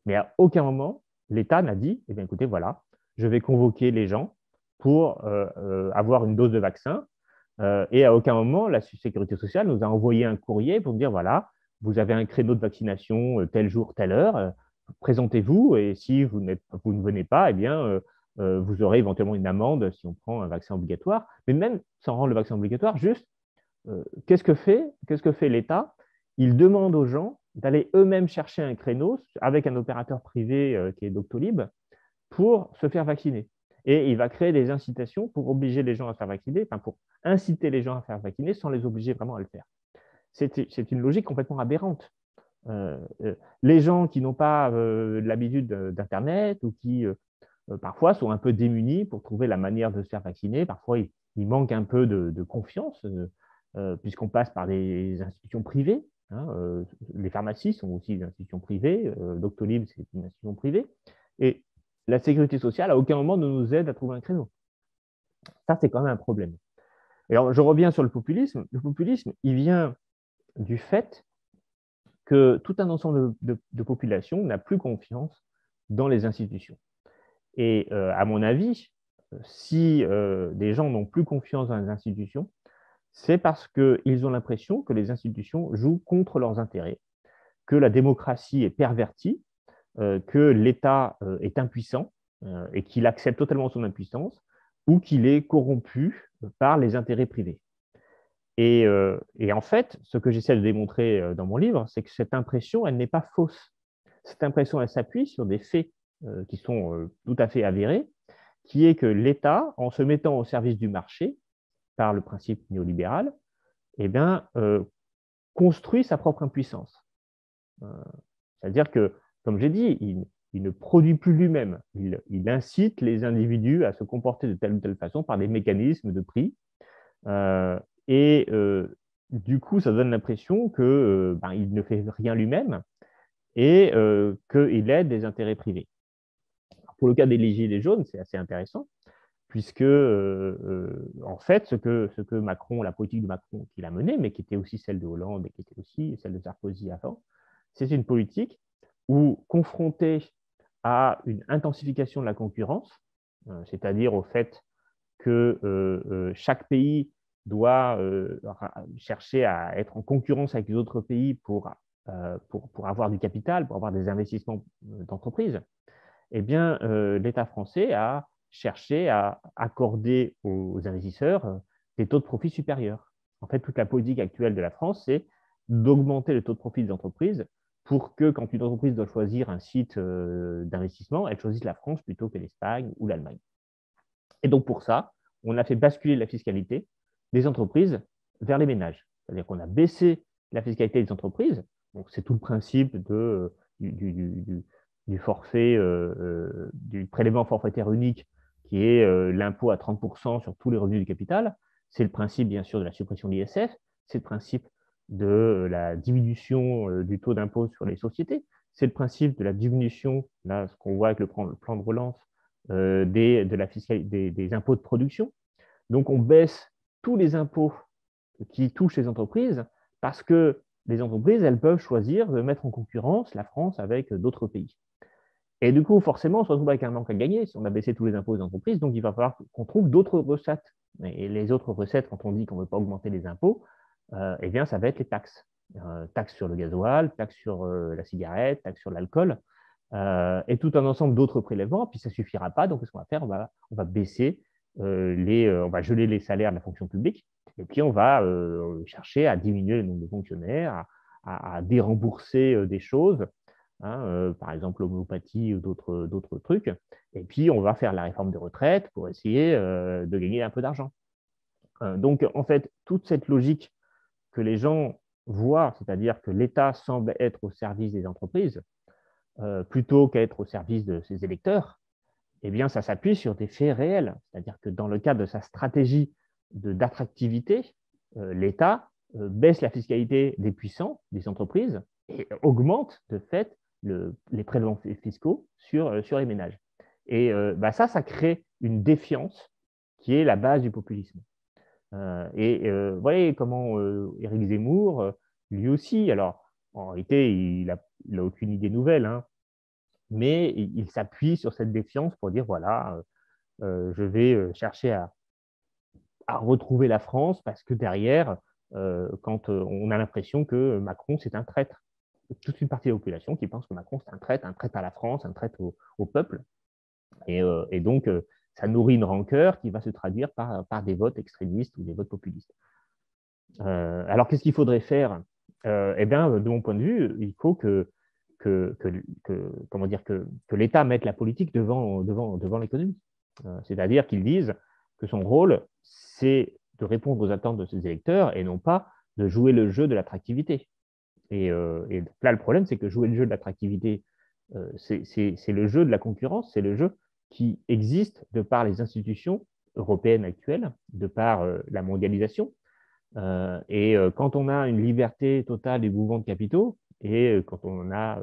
Mais à aucun moment, l'État n'a dit, eh bien, écoutez, voilà, je vais convoquer les gens pour avoir une dose de vaccin. Et à aucun moment, la Sécurité sociale nous a envoyé un courrier pour dire, voilà, vous avez un créneau de vaccination tel jour, telle heure, présentez-vous, et si vous ne venez pas, eh bien, vous aurez éventuellement une amende si on prend un vaccin obligatoire. Mais même sans rendre le vaccin obligatoire, juste, qu'est-ce que fait l'État? Il demande aux gens d'aller eux-mêmes chercher un créneau avec un opérateur privé qui est Doctolib pour se faire vacciner. Et il va créer des incitations pour obliger les gens à se faire vacciner, enfin pour inciter les gens à se faire vacciner sans les obliger vraiment à le faire. C'est une logique complètement aberrante. Les gens qui n'ont pas l'habitude d'Internet ou qui parfois sont un peu démunis pour trouver la manière de se faire vacciner, parfois il manque un peu de confiance puisqu'on passe par des institutions privées. Les pharmacies sont aussi des institutions privées, Doctolib, c'est une institution privée. Et la sécurité sociale, à aucun moment, ne nous aide à trouver un créneau. Ça, c'est quand même un problème. Et alors, je reviens sur le populisme. Le populisme, il vient du fait que tout un ensemble de populations n'a plus confiance dans les institutions. Et à mon avis, si des gens n'ont plus confiance dans les institutions, c'est parce qu'ils ont l'impression que les institutions jouent contre leurs intérêts, que la démocratie est pervertie, que l'État est impuissant et qu'il accepte totalement son impuissance ou qu'il est corrompu par les intérêts privés. Et en fait, ce que j'essaie de démontrer dans mon livre, c'est que cette impression, elle n'est pas fausse. Cette impression, elle s'appuie sur des faits qui sont tout à fait avérés, qui est que l'État, en se mettant au service du marché, par le principe néolibéral, eh bien, construit sa propre impuissance. C'est-à-dire que, comme j'ai dit, il ne produit plus lui-même. Il incite les individus à se comporter de telle ou telle façon par des mécanismes de prix. Du coup, ça donne l'impression qu'il ne fait rien lui-même et qu'il aide des intérêts privés. Alors, pour le cas des gilets jaunes, c'est assez intéressant, puisque, en fait, ce que Macron, la politique de Macron qu'il a menée, mais qui était aussi celle de Hollande et qui était aussi celle de Sarkozy avant, c'est une politique où, confrontée à une intensification de la concurrence, c'est-à-dire au fait que chaque pays doit chercher à être en concurrence avec les autres pays pour avoir du capital, pour avoir des investissements d'entreprise, eh bien, l'État français a cherché à accorder aux investisseurs des taux de profit supérieurs. En fait, toute la politique actuelle de la France, c'est d'augmenter le taux de profit des entreprises pour que, quand une entreprise doit choisir un site d'investissement, elle choisisse la France plutôt que l'Espagne ou l'Allemagne. Et donc, pour ça, on a fait basculer la fiscalité des entreprises vers les ménages. C'est-à-dire qu'on a baissé la fiscalité des entreprises. Donc, c'est tout le principe du forfait, du prélèvement forfaitaire unique, qui est l'impôt à 30% sur tous les revenus du capital. C'est le principe, bien sûr, de la suppression de l'ISF. C'est le principe de la diminution du taux d'impôt sur les sociétés. C'est le principe de la diminution, là, ce qu'on voit avec le plan de relance, des impôts de production. Donc, on baisse tous les impôts qui touchent les entreprises parce que les entreprises, elles peuvent choisir de mettre en concurrence la France avec d'autres pays. Et du coup, forcément, on se retrouve avec un manque à gagner si on a baissé tous les impôts des entreprises. Donc, il va falloir qu'on trouve d'autres recettes. Et les autres recettes, quand on dit qu'on ne veut pas augmenter les impôts, eh bien, ça va être les taxes. Taxes sur le gasoil, taxes sur la cigarette, taxes sur l'alcool, et tout un ensemble d'autres prélèvements. Puis ça ne suffira pas. Donc, qu'est-ce qu'on va faire? On va baisser on va geler les salaires de la fonction publique. Et puis, on va chercher à diminuer le nombre de fonctionnaires, à dérembourser des choses. Par exemple l'homéopathie ou d'autres trucs. Et puis, on va faire la réforme des retraites pour essayer de gagner un peu d'argent. Donc, en fait, toute cette logique que les gens voient, c'est-à-dire que l'État semble être au service des entreprises, plutôt qu'être au service de ses électeurs, eh bien, ça s'appuie sur des faits réels. C'est-à-dire que dans le cadre de sa stratégie d'attractivité, l'État baisse la fiscalité des puissants, des entreprises, et augmente de fait les prélèvements fiscaux sur les ménages. Et ça crée une défiance qui est la base du populisme. Vous voyez comment Éric Zemmour, lui aussi, alors en réalité, il n'a aucune idée nouvelle, hein, mais il s'appuie sur cette défiance pour dire, voilà, je vais chercher à retrouver la France parce que derrière, quand on a l'impression que Macron, c'est un traître. Toute une partie de la population qui pense que Macron, c'est un traître à la France, un traître au peuple. Et donc, ça nourrit une rancœur qui va se traduire par des votes extrémistes ou des votes populistes. Alors, qu'est-ce qu'il faudrait faire? Eh bien, de mon point de vue, il faut comment dire, que l'État mette la politique devant l'économie. C'est-à-dire qu'ils disent que son rôle, c'est de répondre aux attentes de ses électeurs et non pas de jouer le jeu de l'attractivité. Et là, le problème, c'est que jouer le jeu de l'attractivité, c'est le jeu de la concurrence, c'est le jeu qui existe de par les institutions européennes actuelles, de par la mondialisation. Quand on a une liberté totale des mouvements de capitaux et quand on a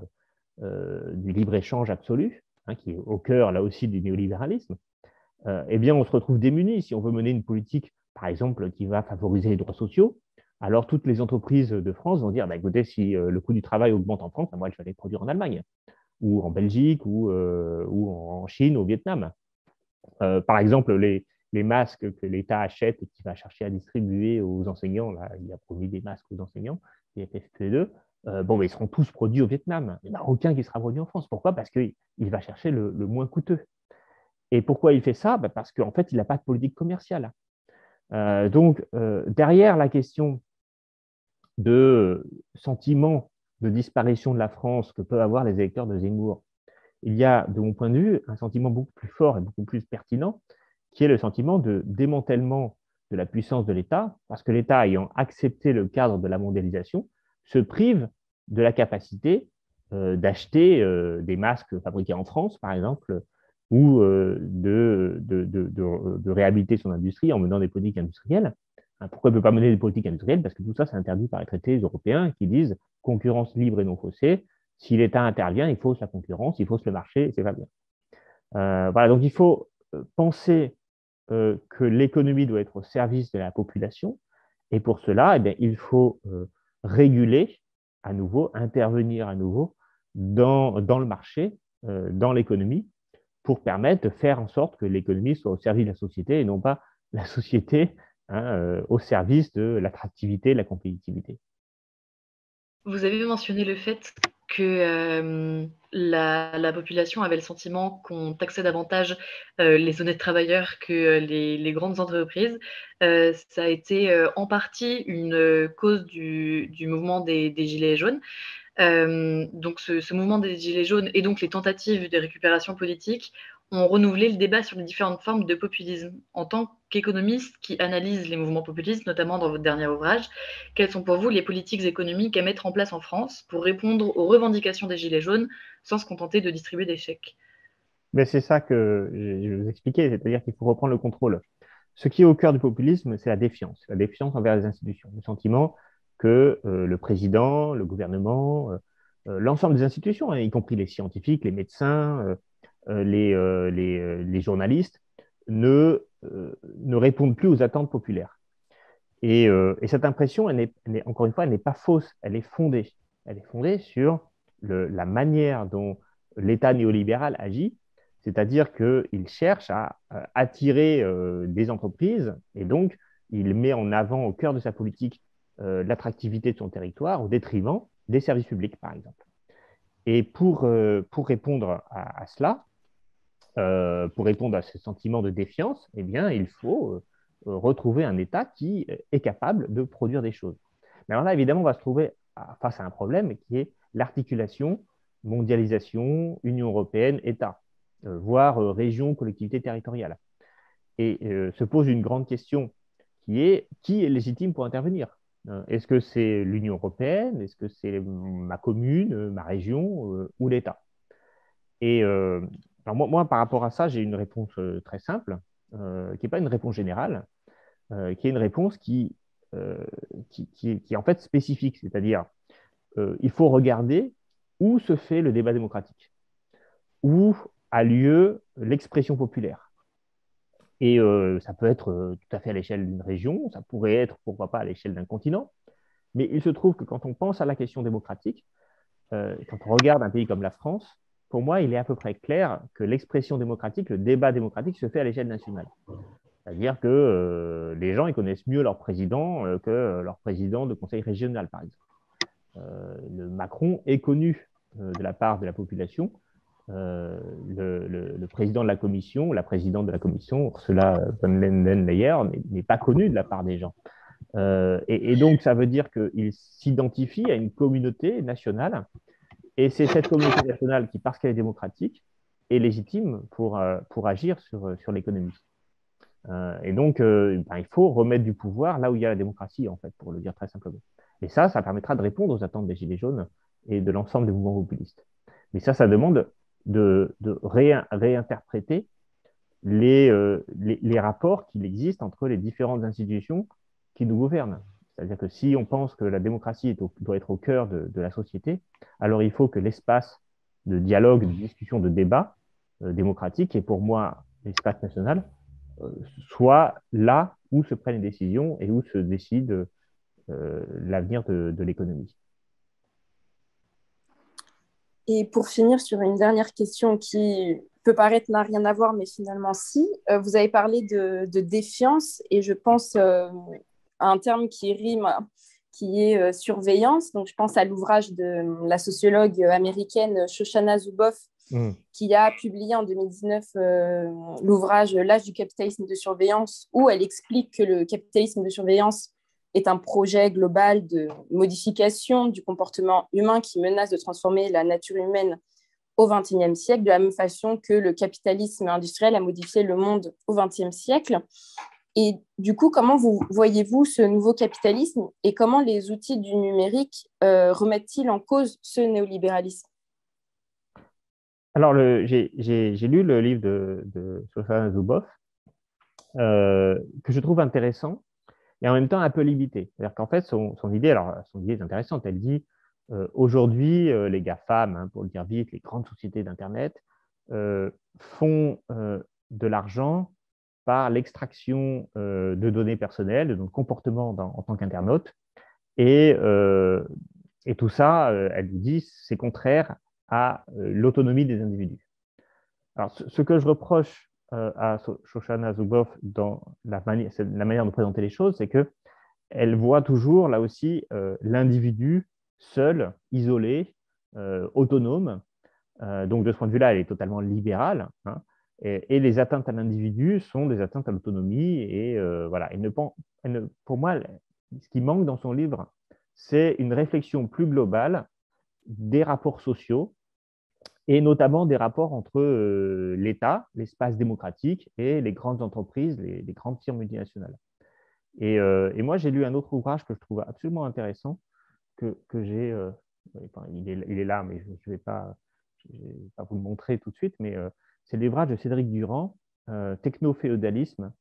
du libre-échange absolu, hein, qui est au cœur, là aussi, du néolibéralisme, eh bien, on se retrouve démunis. Si on veut mener une politique, par exemple, qui va favoriser les droits sociaux, alors toutes les entreprises de France vont dire, bah, écoutez, si le coût du travail augmente en France, bah, moi, je vais aller produire en Allemagne, ou en Belgique, ou en Chine, au Vietnam. Par exemple, les masques que l'État achète et qu'il va chercher à distribuer aux enseignants, là, il a promis des masques aux enseignants, les FFP2, ils seront tous produits au Vietnam. Il n'y en a aucun qui sera produit en France. Pourquoi? Parce qu'il va chercher le moins coûteux. Et pourquoi il fait ça? Parce qu'en fait, il n'a pas de politique commerciale. Donc, derrière la question de sentiment de disparition de la France que peuvent avoir les électeurs de Zemmour, il y a, de mon point de vue, un sentiment beaucoup plus fort et beaucoup plus pertinent, qui est le sentiment de démantèlement de la puissance de l'État, parce que l'État, ayant accepté le cadre de la mondialisation, se prive de la capacité d'acheter des masques fabriqués en France, par exemple, ou de réhabiliter son industrie en menant des politiques industrielles. Pourquoi il ne peut pas mener des politiques industrielles? Parce que tout ça, c'est interdit par les traités européens qui disent concurrence libre et non faussée. Si l'État intervient, il fausse la concurrence, il fausse le marché, et c'est pas bien. Voilà, donc il faut penser que l'économie doit être au service de la population, et pour cela, eh bien, il faut réguler à nouveau, intervenir à nouveau dans le marché, dans l'économie, pour permettre de faire en sorte que l'économie soit au service de la société et non pas la société au service de l'attractivité et de la compétitivité. Vous avez mentionné le fait que la population avait le sentiment qu'on taxait davantage les honnêtes travailleurs que les grandes entreprises. Ça a été en partie une cause du mouvement des Gilets jaunes. Donc ce mouvement des Gilets jaunes et donc les tentatives de récupération politique ont renouvelé le débat sur les différentes formes de populisme. En tant qu'économiste qui analyse les mouvements populistes, notamment dans votre dernier ouvrage, quelles sont pour vous les politiques économiques à mettre en place en France pour répondre aux revendications des Gilets jaunes sans se contenter de distribuer des chèques? Mais c'est ça que je vous expliquais, c'est-à-dire qu'il faut reprendre le contrôle. Ce qui est au cœur du populisme, c'est la défiance envers les institutions, le sentiment que le président, le gouvernement, l'ensemble des institutions, hein, y compris les scientifiques, les médecins, les journalistes, ne répondent plus aux attentes populaires. Et cette impression, encore une fois, elle n'est pas fausse, elle est fondée. Elle est fondée sur la manière dont l'État néolibéral agit, c'est-à-dire qu'il cherche à attirer des entreprises et donc il met en avant au cœur de sa politique l'attractivité de son territoire au détriment des services publics, par exemple. Et pour répondre à cela, pour répondre à ce sentiment de défiance, eh bien, il faut retrouver un État qui est capable de produire des choses. Mais alors là, évidemment, on va se trouver face à un problème qui est l'articulation, mondialisation, Union européenne, État, voire région, collectivité territoriale. Et se pose une grande question qui est légitime pour intervenir? Est-ce que c'est l'Union européenne? Est-ce que c'est ma commune, ma région ou l'État? Et alors moi, par rapport à ça, j'ai une réponse très simple, qui n'est pas une réponse générale, qui est une réponse qui est en fait spécifique, c'est-à-dire il faut regarder où se fait le débat démocratique, où a lieu l'expression populaire. Et ça peut être tout à fait à l'échelle d'une région, ça pourrait être, pourquoi pas, à l'échelle d'un continent. Mais il se trouve que quand on pense à la question démocratique, quand on regarde un pays comme la France, pour moi, il est à peu près clair que l'expression démocratique, le débat démocratique se fait à l'échelle nationale. C'est-à-dire que les gens ils connaissent mieux leur président que leur président de conseil régional, par exemple. Le Macron est connu de la part de la population. Le président de la commission, ou la présidente de la commission, Ursula von der Leyen, n'est pas connu de la part des gens. Et donc, ça veut dire qu'il s'identifie à une communauté nationale, et c'est cette communauté nationale qui, parce qu'elle est démocratique, est légitime pour agir sur l'économie. Et donc, il faut remettre du pouvoir là où il y a la démocratie, en fait, pour le dire très simplement. Et ça permettra de répondre aux attentes des Gilets jaunes et de l'ensemble des mouvements populistes. Mais ça demande de réinterpréter les rapports qu'il existe entre les différentes institutions qui nous gouvernent. C'est-à-dire que si on pense que la démocratie doit être au cœur de la société, alors il faut que l'espace de dialogue, de discussion, de débat démocratique, et pour moi l'espace national, soit là où se prennent les décisions et où se décide l'avenir de l'économie. Et pour finir sur une dernière question qui peut paraître n'a rien à voir, mais finalement si, vous avez parlé de défiance et je pense à un terme qui rime, qui est surveillance. Donc je pense à l'ouvrage de la sociologue américaine Shoshana Zuboff, qui a publié en 2019 l'ouvrage L'âge du capitalisme de surveillance, où elle explique que le capitalisme de surveillance est un projet global de modification du comportement humain qui menace de transformer la nature humaine au XXIe siècle, de la même façon que le capitalisme industriel a modifié le monde au XXe siècle. Et du coup, comment voyez-vous ce nouveau capitalisme et comment les outils du numérique remettent-ils en cause ce néolibéralisme? Alors, j'ai lu le livre de Shoshana Zuboff, que je trouve intéressant et en même temps un peu limité. C'est-à-dire qu'en fait, son idée est intéressante. Elle dit aujourd'hui, les GAFAM, pour le dire vite, les grandes sociétés d'Internet, font de l'argent par l'extraction de données personnelles, de notre comportement en tant qu'internaute. Et tout ça, elle nous dit, c'est contraire à l'autonomie des individus. Alors, ce que je reproche à Shoshana Zuboff dans la manière de présenter les choses, c'est qu'elle voit toujours, là aussi, l'individu seul, isolé, autonome. Donc, de ce point de vue-là, elle est totalement libérale. Hein, et les atteintes à l'individu sont des atteintes à l'autonomie. Et voilà. Pour moi, ce qui manque dans son livre, c'est une réflexion plus globale des rapports sociaux, et notamment des rapports entre l'État, l'espace démocratique, et les grandes entreprises, les grandes firmes multinationales. Et moi, j'ai lu un autre ouvrage que je trouve absolument intéressant, que j'ai, il est là, mais je ne vais pas vous le montrer tout de suite, mais c'est l'ouvrage de Cédric Durand, Techno-féodalisme,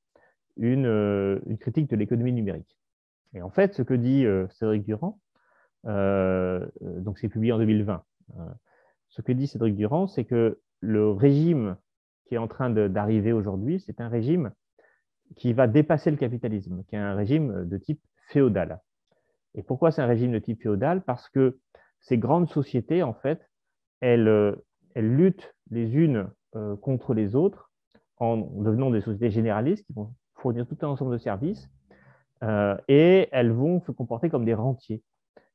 une critique de l'économie numérique. Et en fait, ce que dit Cédric Durand, donc c'est publié en 2020, ce que dit Cédric Durand, c'est que le régime qui est en train d'arriver aujourd'hui, c'est un régime qui va dépasser le capitalisme, qui est un régime de type féodal. Et pourquoi c'est un régime de type féodal? Parce que ces grandes sociétés, en fait, elles luttent les unes contre les autres en devenant des sociétés généralistes qui vont fournir tout un ensemble de services et elles vont se comporter comme des rentiers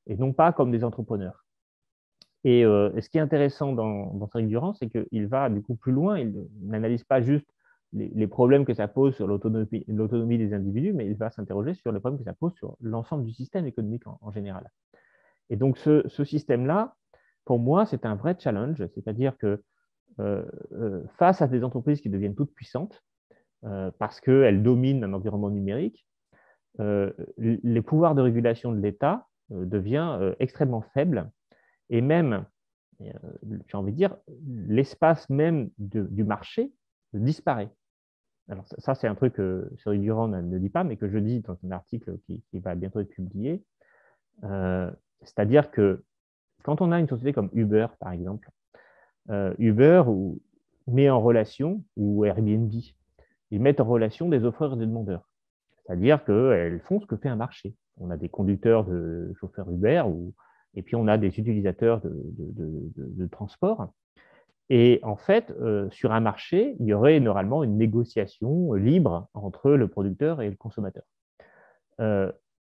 et non pas comme des entrepreneurs. Et ce qui est intéressant dans Cédric Durand, c'est qu'il va du coup plus loin. Il n'analyse pas juste les problèmes que ça pose sur l'autonomie des individus, mais il va s'interroger sur les problèmes que ça pose sur l'ensemble du système économique en général. Et donc, ce système-là, pour moi, c'est un vrai challenge. C'est-à-dire que face à des entreprises qui deviennent toutes puissantes, parce qu'elles dominent un environnement numérique, les pouvoirs de régulation de l'État deviennent extrêmement faibles. Et même, j'ai envie de dire, l'espace même du marché disparaît. Alors ça c'est un truc que Cédric Durand ne dit pas, mais que je dis dans un article qui va bientôt être publié. C'est-à-dire que quand on a une société comme Uber, par exemple, Uber met en relation, ou Airbnb, ils mettent en relation des offreurs et des demandeurs. C'est-à-dire qu'elles font ce que fait un marché. On a des conducteurs de chauffeurs Uber et puis on a des utilisateurs de transport. Et en fait, sur un marché, il y aurait normalement une négociation libre entre le producteur et le consommateur.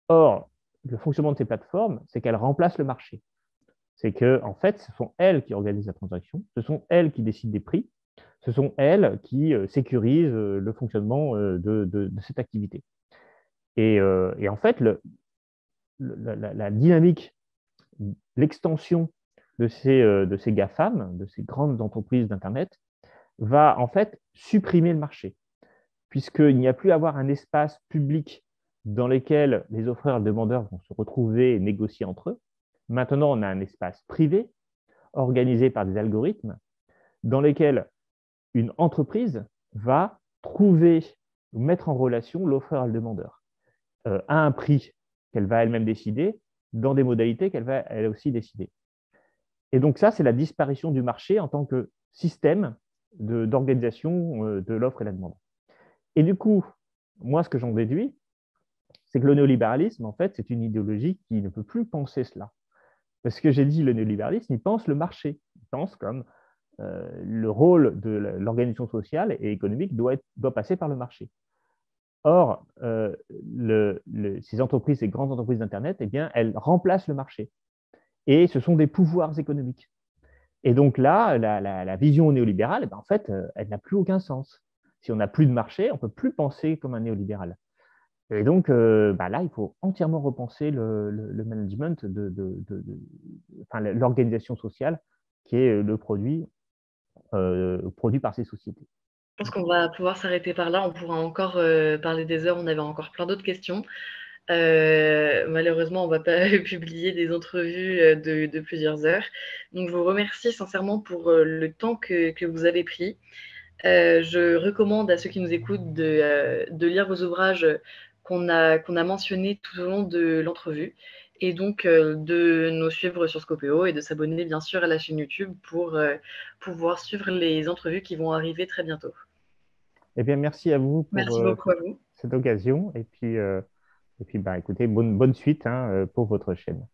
Or, le fonctionnement de ces plateformes, c'est qu'elles remplacent le marché. C'est que, en fait, ce sont elles qui organisent la transaction, ce sont elles qui décident des prix, ce sont elles qui sécurisent le fonctionnement de cette activité. Et en fait, la dynamique, l'extension de ces GAFAM, de ces grandes entreprises d'Internet, va en fait supprimer le marché, puisqu'il n'y a plus à avoir un espace public dans lequel les offreurs et les demandeurs vont se retrouver et négocier entre eux. Maintenant, on a un espace privé organisé par des algorithmes dans lesquels une entreprise va trouver ou mettre en relation l'offreur et le demandeur à un prix qu'elle va elle-même décider, dans des modalités qu'elle va elle aussi décider. Et donc ça, c'est la disparition du marché en tant que système d'organisation de l'offre et la demande. Et du coup, moi, ce que j'en déduis, c'est que le néolibéralisme, en fait, c'est une idéologie qui ne peut plus penser cela. Parce que j'ai dit, le néolibéralisme, il pense le marché. Il pense comme le rôle de l'organisation sociale et économique doit passer par le marché. Or, ces entreprises, ces grandes entreprises d'Internet, eh bien, elles remplacent le marché. Et ce sont des pouvoirs économiques. Et donc là, la vision néolibérale, eh bien, en fait, elle n'a plus aucun sens. Si on n'a plus de marché, on ne peut plus penser comme un néolibéral. Et donc, là, il faut entièrement repenser le management l'organisation sociale qui est le produit par ces sociétés. Je pense qu'on va pouvoir s'arrêter par là. On pourra encore parler des heures. On avait encore plein d'autres questions. Malheureusement, on ne va pas publier des entrevues de plusieurs heures. Donc, je vous remercie sincèrement pour le temps que vous avez pris. Je recommande à ceux qui nous écoutent de lire vos ouvrages qu'on a mentionnés tout au long de l'entrevue et donc de nous suivre sur Scopéo et de s'abonner bien sûr à la chaîne YouTube pour pouvoir suivre les entrevues qui vont arriver très bientôt. Eh bien, merci à vous Merci beaucoup à vous. cette occasion. Et puis écoutez, bonne suite pour votre chaîne.